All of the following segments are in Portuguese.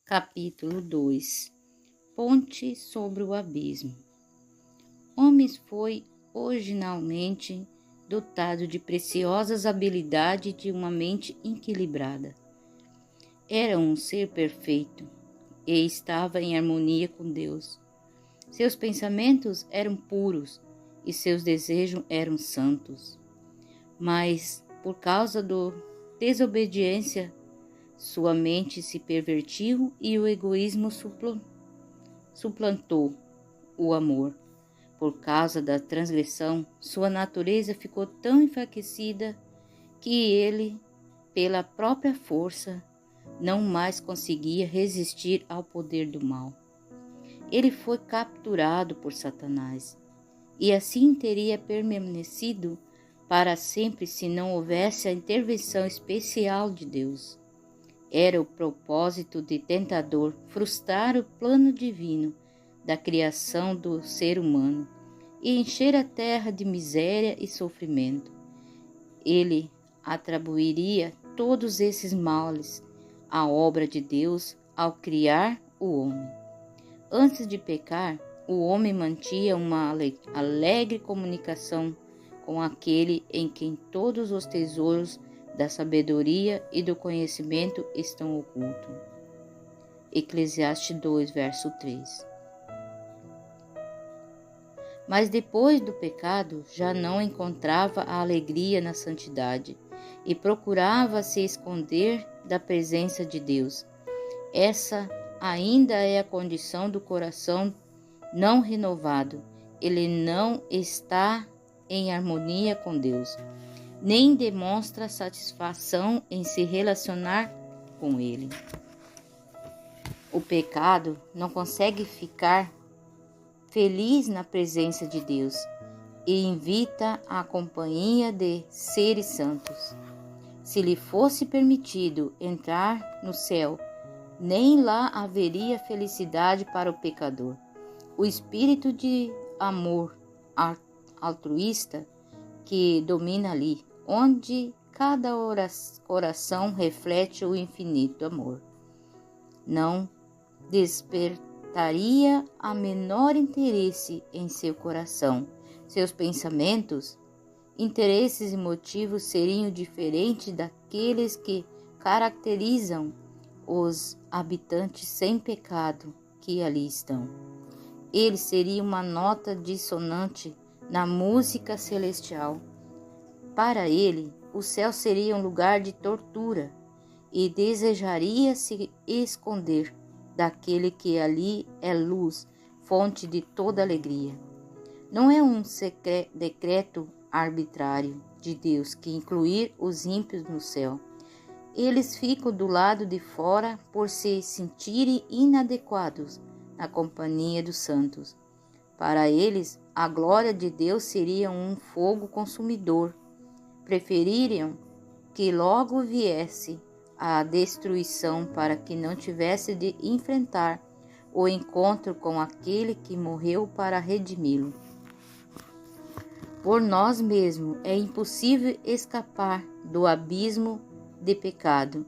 Capítulo 2. Ponte sobre o abismo. Homem foi originalmente dotado de preciosas habilidades e de uma mente equilibrada. Era um ser perfeito e estava em harmonia com Deus. Seus pensamentos eram puros e seus desejos eram santos. Mas, por causa da desobediência, sua mente se pervertiu e o egoísmo suplantou o amor. Por causa da transgressão, sua natureza ficou tão enfraquecida que ele, pela própria força, não mais conseguia resistir ao poder do mal. Ele foi capturado por Satanás, e assim teria permanecido para sempre se não houvesse a intervenção especial de Deus. Era o propósito do tentador frustrar o plano divino da criação do ser humano e encher a terra de miséria e sofrimento. Ele atribuiria todos esses males à obra de Deus ao criar o homem. Antes de pecar, o homem mantinha uma alegre comunicação com aquele em quem todos os tesouros da sabedoria e do conhecimento estão ocultos. Eclesiastes 2, verso 3. Mas depois do pecado, já não encontrava a alegria na santidade e procurava se esconder da presença de Deus. Essa ainda é a condição do coração não renovado. Ele não está em harmonia com Deus, nem demonstra satisfação em se relacionar com Ele. O pecado não consegue ficar feliz na presença de Deus e invita a companhia de seres santos. Se lhe fosse permitido entrar no céu, nem lá haveria felicidade para o pecador. O espírito de amor altruísta que domina ali, onde cada coração reflete o infinito amor, não despertaria a menor interesse em seu coração. Seus pensamentos, interesses e motivos seriam diferentes daqueles que caracterizam os habitantes sem pecado que ali estão. Ele seria uma nota dissonante na música celestial. Para ele, o céu seria um lugar de tortura e desejaria se esconder daquele que ali é luz, fonte de toda alegria. Não é um decreto arbitrário de Deus que incluir os ímpios no céu. Eles ficam do lado de fora por se sentirem inadequados na companhia dos santos. Para eles, a glória de Deus seria um fogo consumidor. Prefeririam que logo viesse a destruição para que não tivesse de enfrentar o encontro com aquele que morreu para redimi-lo. Por nós mesmos é impossível escapar do abismo de pecado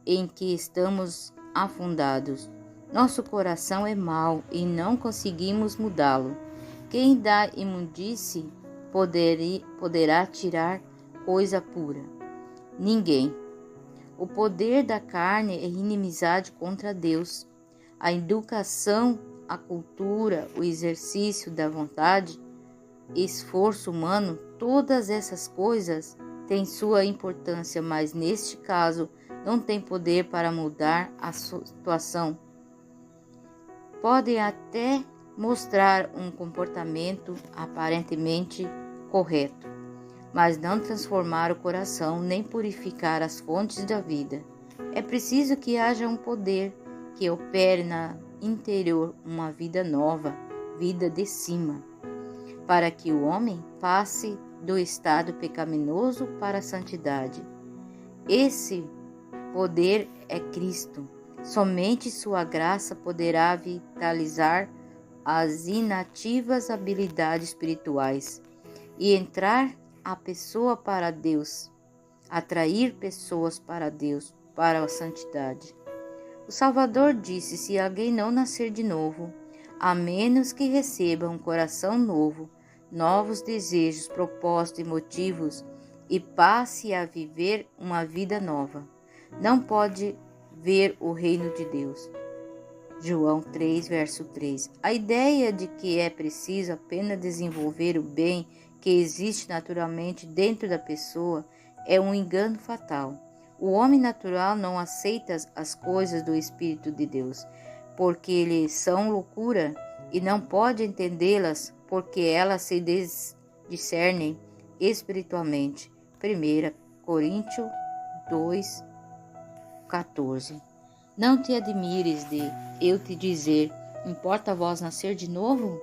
em que estamos afundados. Nosso coração é mau e não conseguimos mudá-lo. Quem da imundície poderá tirar coisa pura? Ninguém. O poder da carne é inimizade contra Deus. A educação, a cultura, o exercício da vontade, esforço humano, todas essas coisas têm sua importância, mas neste caso não tem poder para mudar a situação. Podem até mostrar um comportamento aparentemente correto, mas não transformar o coração nem purificar as fontes da vida. É preciso que haja um poder que opere na interior uma vida nova, vida de cima, para que o homem passe do estado pecaminoso para a santidade. Esse poder é Cristo. Somente sua graça poderá vitalizar as inativas habilidades espirituais e entrar a pessoa para Deus, atrair pessoas para Deus, para a santidade. O Salvador disse: se alguém não nascer de novo, a menos que receba um coração novo, novos desejos, propósitos e motivos, e passe a viver uma vida nova, não pode ver o reino de Deus. João 3, verso 3. A ideia de que é preciso apenas desenvolver o bem que existe naturalmente dentro da pessoa é um engano fatal. O homem natural não aceita as coisas do Espírito de Deus, porque lhes são loucura, e não pode entendê-las, porque elas se discernem espiritualmente. 1 Coríntios 2, 14. Não te admires de eu te dizer: importa a vós nascer de novo?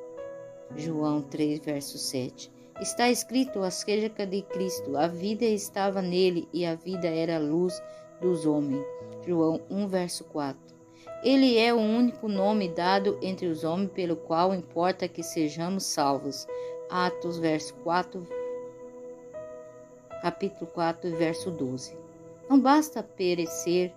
João 3, verso 7. Está escrito acerca de Cristo: a vida estava nele e a vida era a luz dos homens. João 1, verso 4. Ele é o único nome dado entre os homens pelo qual importa que sejamos salvos. Atos, verso 4, capítulo 4, verso 12. Não basta perecer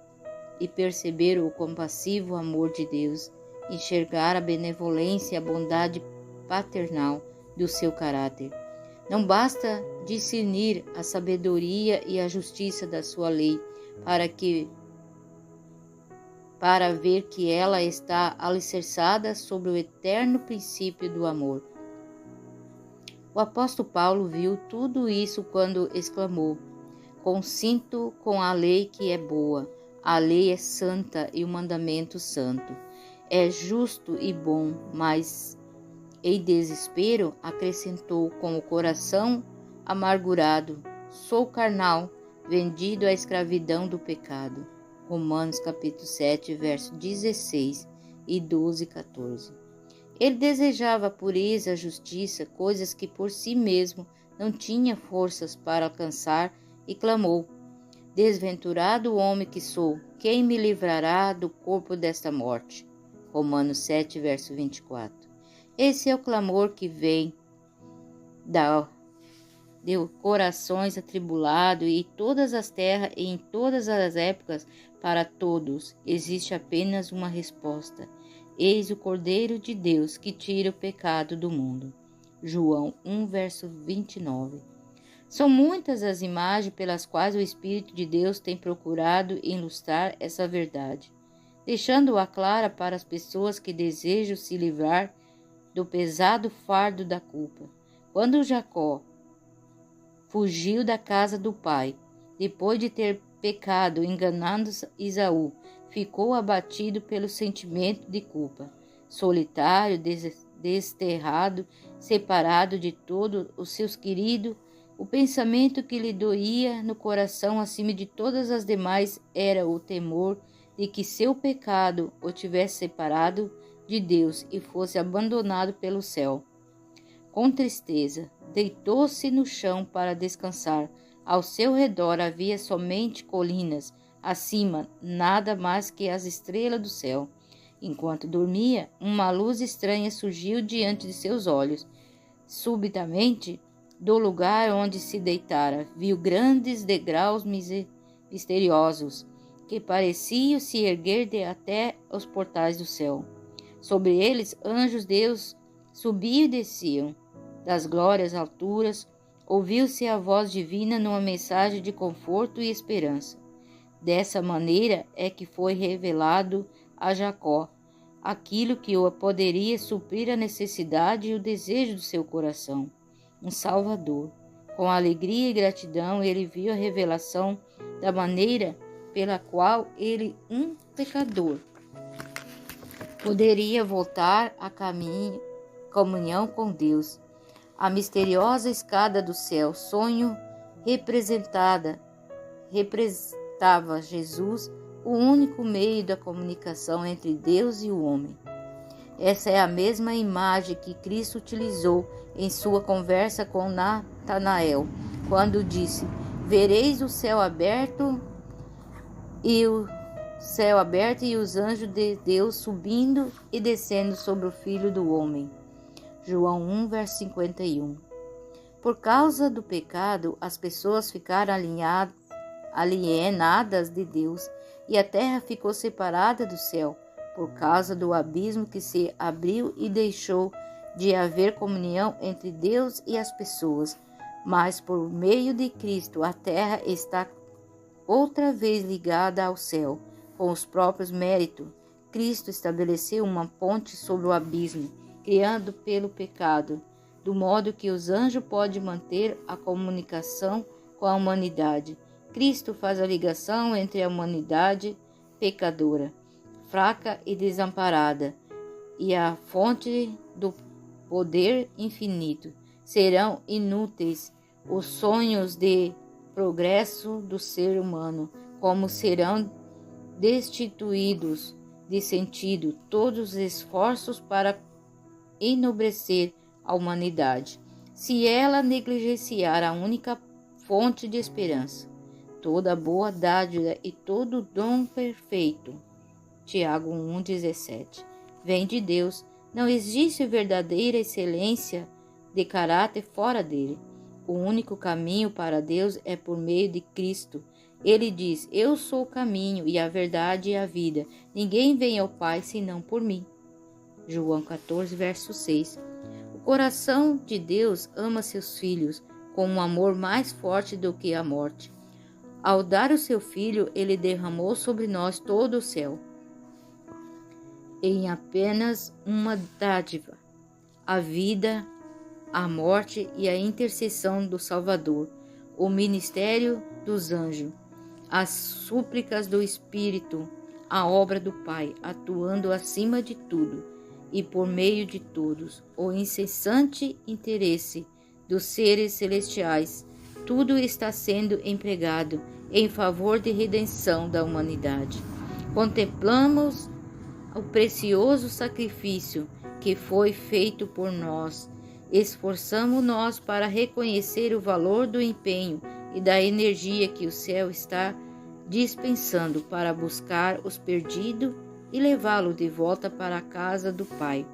e perceber o compassivo amor de Deus, enxergar a benevolência e a bondade paternal do seu caráter. Não basta discernir a sabedoria e a justiça da sua lei para ver que ela está alicerçada sobre o eterno princípio do amor. O apóstolo Paulo viu tudo isso quando exclamou: consinto com a lei que é boa. A lei é santa e o mandamento santo. É justo e bom, mas em desespero acrescentou com o coração amargurado: sou carnal, vendido à escravidão do pecado. Romanos capítulo 7, verso 16 e 12 e 14. Ele desejava a pureza, a justiça, coisas que por si mesmo não tinha forças para alcançar, e clamou: desventurado homem que sou, quem me livrará do corpo desta morte? Romanos 7, verso 24. Esse é o clamor que vem de corações atribulados e todas as terras e em todas as épocas. Para todos existe apenas uma resposta: eis o Cordeiro de Deus que tira o pecado do mundo. João 1, verso 29. São muitas as imagens pelas quais o Espírito de Deus tem procurado ilustrar essa verdade, deixando-a clara para as pessoas que desejam se livrar do pesado fardo da culpa. Quando Jacó fugiu da casa do pai, depois de ter pecado enganando Esaú, ficou abatido pelo sentimento de culpa, solitário, desterrado, separado de todos os seus queridos. O pensamento que lhe doía no coração acima de todas as demais era o temor de que seu pecado o tivesse separado de Deus e fosse abandonado pelo céu. Com tristeza, deitou-se no chão para descansar. Ao seu redor havia somente colinas, acima nada mais que as estrelas do céu. Enquanto dormia, uma luz estranha surgiu diante de seus olhos. Subitamente, do lugar onde se deitara, viu grandes degraus misteriosos, que pareciam se erguer até os portais do céu. Sobre eles, anjos de Deus subiam e desciam. Das glórias alturas, ouviu-se a voz divina numa mensagem de conforto e esperança. Dessa maneira é que foi revelado a Jacó aquilo que o poderia suprir a necessidade e o desejo do seu coração: um Salvador. Com alegria e gratidão, ele viu a revelação da maneira pela qual ele, um pecador, poderia voltar a comunhão com Deus. A misteriosa escada do céu, sonho representava Jesus, o único meio da comunicação entre Deus e o homem. Essa é a mesma imagem que Cristo utilizou em sua conversa com Natanael, quando disse: vereis o céu aberto e os anjos de Deus subindo e descendo sobre o Filho do Homem. João 1, verso 51. Por causa do pecado, as pessoas ficaram alienadas de Deus e a terra ficou separada do céu, por causa do abismo que se abriu e deixou de haver comunhão entre Deus e as pessoas. Mas por meio de Cristo a terra está outra vez ligada ao céu, com os próprios méritos. Cristo estabeleceu uma ponte sobre o abismo, criado pelo pecado, do modo que os anjos podem manter a comunicação com a humanidade. Cristo faz a ligação entre a humanidade pecadora, fraca e desamparada, e a fonte do poder infinito. Serão inúteis os sonhos de progresso do ser humano, como serão destituídos de sentido todos os esforços para enobrecer a humanidade, se ela negligenciar a única fonte de esperança. Toda boa dádiva e todo dom perfeito, Tiago 1,17, vem de Deus. Não existe verdadeira excelência de caráter fora dele. O único caminho para Deus é por meio de Cristo. Ele diz: eu sou o caminho e a verdade e a vida. Ninguém vem ao Pai senão por mim. João 14, verso 6. O coração de Deus ama seus filhos com um amor mais forte do que a morte. Ao dar o seu Filho, ele derramou sobre nós todo o céu, em apenas uma dádiva: a vida, a morte e a intercessão do Salvador, o ministério dos anjos, as súplicas do Espírito, a obra do Pai, atuando acima de tudo e por meio de todos, o incessante interesse dos seres celestiais. Tudo está sendo empregado em favor de redenção da humanidade. Contemplamos o precioso sacrifício que foi feito por nós. Esforçamo-nos para reconhecer o valor do empenho e da energia que o céu está dispensando para buscar os perdidos e levá-los de volta para a casa do Pai.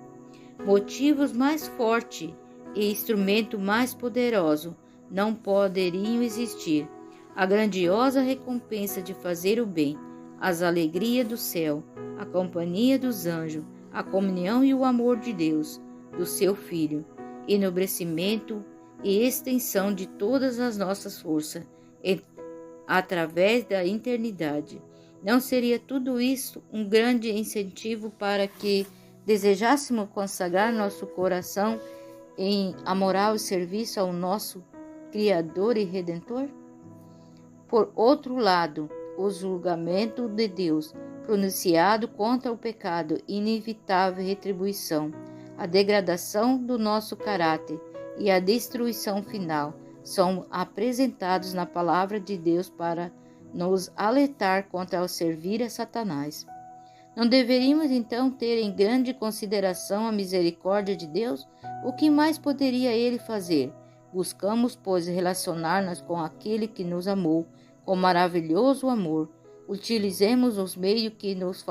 Motivos mais fortes e instrumento mais poderoso não poderiam existir. A grandiosa recompensa de fazer o bem, as alegrias do céu, a companhia dos anjos, a comunhão e o amor de Deus, do seu Filho, enobrecimento e extensão de todas as nossas forças, através da eternidade. Não seria tudo isso um grande incentivo para que desejássemos consagrar nosso coração em amorável serviço ao nosso Criador e Redentor? Por outro lado, o julgamento de Deus, pronunciado contra o pecado, inevitável retribuição, a degradação do nosso caráter e a destruição final, são apresentados na palavra de Deus para nos alertar contra o servir a Satanás. Não deveríamos então ter em grande consideração a misericórdia de Deus? O que mais poderia ele fazer? Buscamos, pois, relacionar-nos com aquele que nos amou com maravilhoso amor. Utilizemos os meios que nos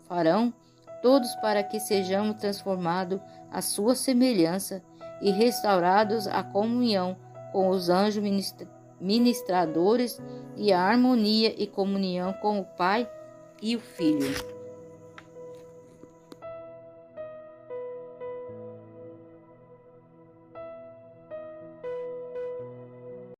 farão todos para que sejamos transformados à sua semelhança e restaurados à comunhão com os anjos ministradores e à harmonia e comunhão com o Pai e o Filho.